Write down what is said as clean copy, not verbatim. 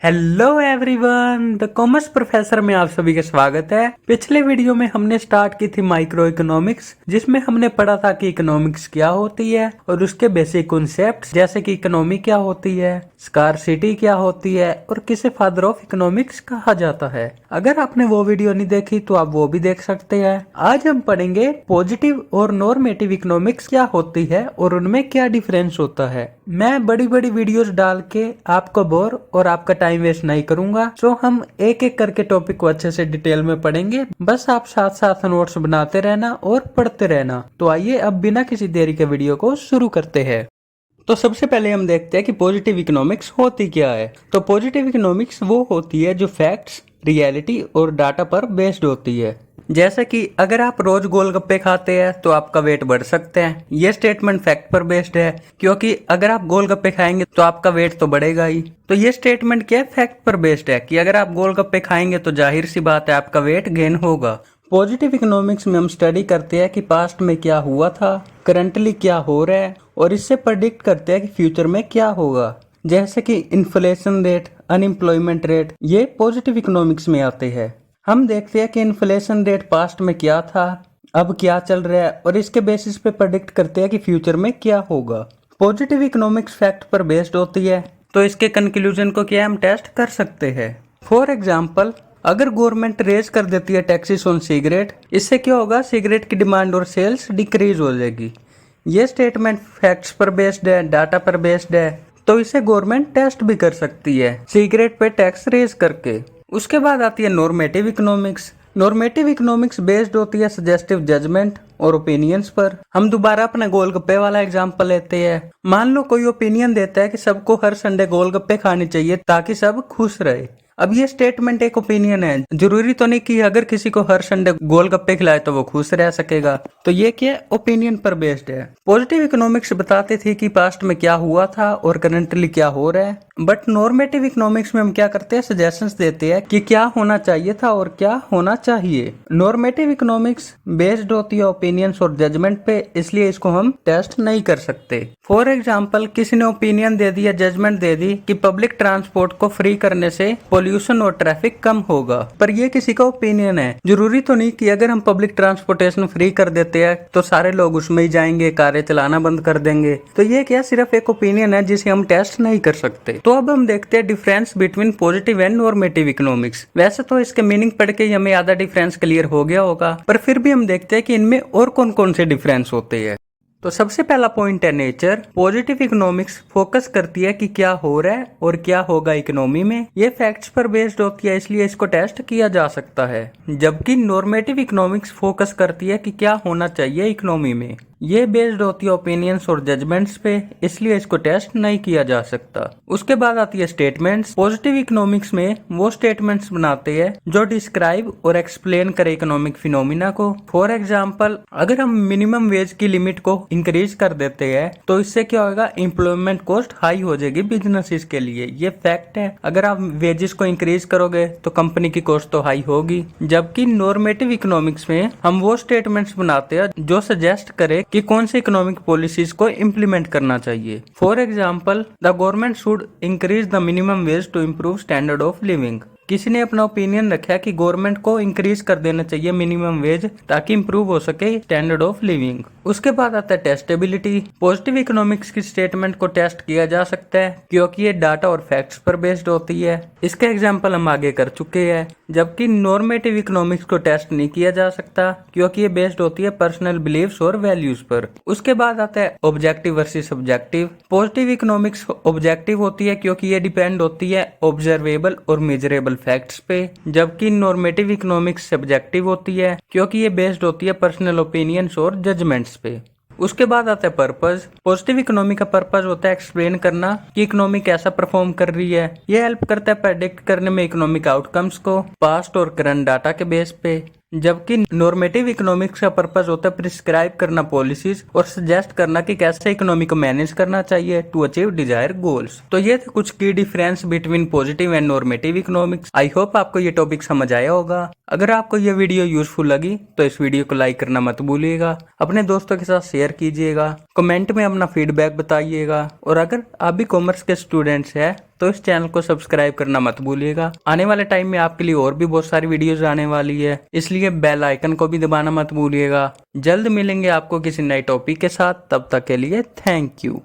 Hello everyone, the commerce professor में आप सभी का स्वागत है। पिछले वीडियो में हमने स्टार्ट की थी माइक्रो इकोनॉमिक्स, जिसमें हमने पढ़ा था कि इकोनॉमिक्स क्या होती है और उसके बेसिक कॉन्सेप्ट्स जैसे कि इकोनॉमी क्या होती है, स्कारसिटी क्या होती है और किसे फादर ऑफ इकोनॉमिक्स कहा जाता है। अगर आपने वो वीडियो नहीं देखी तो आप वो भी देख सकते हैं। आज हम पढ़ेंगे पॉजिटिव और नॉर्मेटिव इकोनॉमिक्स क्या होती है और उनमें क्या डिफरेंस होता है। मैं बड़ी बड़ी वीडियोस डाल के आपको बोर और आपका टाइम वेस्ट नहीं करूंगा, तो हम एक एक करके टॉपिक को अच्छे से डिटेल में पढ़ेंगे। बस आप साथ साथ नोट्स बनाते रहना और पढ़ते रहना। तो आइए अब बिना किसी देरी के वीडियो को शुरू करते हैं। तो सबसे पहले हम देखते हैं कि पॉजिटिव इकोनॉमिक्स होती क्या है। तो पॉजिटिव इकोनॉमिक्स वो होती है जो फैक्ट्स, रियलिटी और डाटा पर बेस्ड होती है। जैसे कि अगर आप रोज गोलगप्पे खाते हैं तो आपका वेट बढ़ सकते हैं। ये स्टेटमेंट फैक्ट पर बेस्ड है, क्योंकि अगर आप गोलगप्पे खाएंगे तो आपका वेट तो बढ़ेगा ही। तो ये स्टेटमेंट क्या है, फैक्ट पर बेस्ड है कि अगर आप गोलगप्पे खाएंगे तो जाहिर सी बात है आपका वेट गेन होगा। पॉजिटिव इकोनॉमिक्स में हम स्टडी करते हैं कि पास्ट में क्या हुआ था, करंटली क्या हो रहा है और इससे प्रेडिक्ट करते हैं कि फ्यूचर में क्या होगा। जैसे कि इन्फ्लेशन रेट, अनएम्प्लॉयमेंट रेट, ये पॉजिटिव इकोनॉमिक्स में आते हैं। हम देखते हैं कि इन्फ्लेशन रेट पास्ट में क्या था, अब क्या चल रहा है और इसके बेसिस पे प्रेडिक्ट करते हैं कि फ्यूचर में क्या होगा। पॉजिटिव इकोनॉमिक्स फैक्ट पर बेस्ड होती है, तो इसके कंक्लूजन को क्या हम टेस्ट कर सकते हैं। फॉर एग्जाम्पल, अगर गवर्नमेंट रेज कर देती है टैक्सेस ऑन सिगरेट, इससे क्या होगा, सिगरेट की डिमांड और सेल्स डिक्रीज हो जाएगी। ये स्टेटमेंट फैक्ट्स पर बेस्ड है, डाटा पर बेस्ड है, तो इसे गवर्नमेंट टेस्ट भी कर सकती है सिगरेट पे टैक्स रेज करके। उसके बाद आती है normative economics. Normative economics based होती है सजेस्टिव जजमेंट और ओपिनियंस पर। हम दोबारा अपना गोलगप्पे वाला एग्जांपल लेते हैं। मान लो कोई ओपिनियन देता है कि सबको हर संडे गोलगप्पे खाने चाहिए ताकि सब खुश रहे। अब ये स्टेटमेंट एक ओपिनियन है, जरूरी तो नहीं कि अगर किसी को हर संडे गोलगप्पे खिलाए तो वो खुश रह सकेगा। तो ये क्या ओपिनियन पर बेस्ड है। पॉजिटिव इकोनॉमिक्स बताते थे कि पास्ट में क्या हुआ था और करंटली क्या हो रहा है। बट नॉर्मेटिव इकोनॉमिक्स में हम क्या करते हैं, सजेशंस देते हैं कि क्या होना चाहिए था और क्या होना चाहिए। नॉर्मेटिव इकोनॉमिक्स बेस्ड होती है ओपिनियंस और जजमेंट पे, इसलिए इसको हम टेस्ट नहीं कर सकते। फॉर एग्जाम्पल, किसी ने ओपिनियन दे दी या जजमेंट दे दी कि पब्लिक ट्रांसपोर्ट को फ्री करने से पोल्यूशन और ट्रैफिक कम होगा, पर ये किसी का ओपिनियन है। जरूरी तो नहीं कि अगर हम पब्लिक ट्रांसपोर्टेशन फ्री कर देते हैं तो सारे लोग उसमें ही जाएंगे, कारें चलाना बंद कर देंगे। तो ये क्या सिर्फ एक ओपिनियन है जिसे हम टेस्ट नहीं कर सकते। तो अब हम देखते हैं difference between positive and normative economics. वैसे तो इसके मीनिंग पढ़ के हमें आधा डिफरेंस क्लियर हो गया होगा, पर फिर भी हम देखते हैं कि इनमें और कौन कौन से डिफरेंस होते हैं। तो सबसे पहला पॉइंट है नेचर। पॉजिटिव इकोनॉमिक्स फोकस करती है कि क्या हो रहा है और क्या होगा इकोनॉमी में। ये फैक्ट्स पर बेस्ड होती है, इसलिए इसको टेस्ट किया जा सकता है। जबकि नॉर्मेटिव इकोनॉमिक्स फोकस करती है कि क्या होना चाहिए इकोनॉमी में। ये बेस्ड होती है ओपिनियंस और जजमेंट्स पे, इसलिए इसको टेस्ट नहीं किया जा सकता। उसके बाद आती है स्टेटमेंट्स। पॉजिटिव इकोनॉमिक्स में वो स्टेटमेंट्स बनाते हैं जो डिस्क्राइब और एक्सप्लेन करे इकोनॉमिक फिनोमिना को। फॉर एग्जाम्पल, अगर हम मिनिमम वेज की लिमिट को इंक्रीज कर देते हैं तो इससे क्या होगा, एम्प्लॉयमेंट कॉस्ट हाई हो जाएगी बिजनेसेस के लिए। ये फैक्ट है। अगर आप वेजेस को इंक्रीज करोगे तो कंपनी की कॉस्ट तो हाई होगी। जबकि नॉर्मेटिव इकोनॉमिक्स में हम वो स्टेटमेंट्स बनाते हैं जो सजेस्ट करे कि कौन सी इकोनॉमिक पॉलिसीज को इम्प्लीमेंट करना चाहिए। For example, the government should increase the minimum wage to improve standard of living. किसी ने अपना ओपिनियन रखा कि गवर्नमेंट को इंक्रीज कर देना चाहिए मिनिमम वेज ताकि इंप्रूव हो सके स्टैंडर्ड ऑफ लिविंग। उसके बाद आता है टेस्टेबिलिटी। पॉजिटिव इकोनॉमिक्स की स्टेटमेंट को टेस्ट किया जा सकता है क्योंकि ये डाटा और फैक्ट्स पर बेस्ड होती है। इसका एग्जाम्पल हम आगे कर चुके हैं। जबकि नॉर्मेटिव इकोनॉमिक्स को टेस्ट नहीं किया जा सकता क्योंकि ये बेस्ड होती है पर्सनल बिलीव्स और वैल्यूज पर। उसके बाद आता है objective versus subjective. Positive economics objective होती है क्योंकि ये डिपेंड होती है ऑब्जर्वेबल और मेजरेबल फैक्ट्स पे। जबकि नॉर्मेटिव इकोनॉमिक्स सब्जेक्टिव होती है क्योंकि ये बेस्ड होती है पर्सनल ओपिनियंस और जजमेंट्स पे। उसके बाद आता है पर्पस। पॉजिटिव इकोनॉमी का पर्पस होता है एक्सप्लेन करना कि इकोनॉमी कैसा परफॉर्म कर रही है। ये हेल्प करता है प्रेडिक्ट करने में इकोनॉमिक आउटकम्स को पास्ट और करंट डाटा के बेस पे। जबकि नॉर्मेटिव इकोनॉमिक्स का पर्पस होता है प्रिस्क्राइब करना पॉलिसीज और सजेस्ट करना कि कैसे इकोनॉमी को मैनेज करना चाहिए टू अचीव डिजायर गोल्स। तो ये थे कुछ की difference between positive and normative economics. I hope आपको ये टॉपिक समझ आया होगा। अगर आपको ये वीडियो यूजफुल लगी तो इस वीडियो को लाइक करना मत भूलिएगा, अपने दोस्तों के साथ शेयर कीजिएगा, कमेंट में अपना फीडबैक बताइएगा। और अगर आप भी कॉमर्स के स्टूडेंट्स हैं तो इस चैनल को सब्सक्राइब करना मत भूलिएगा। आने वाले टाइम में आपके लिए और भी बहुत सारी वीडियोस आने वाली है, इसलिए बेल आइकन को भी दबाना मत भूलिएगा। जल्द मिलेंगे आपको किसी नए टॉपिक के साथ, तब तक के लिए थैंक यू।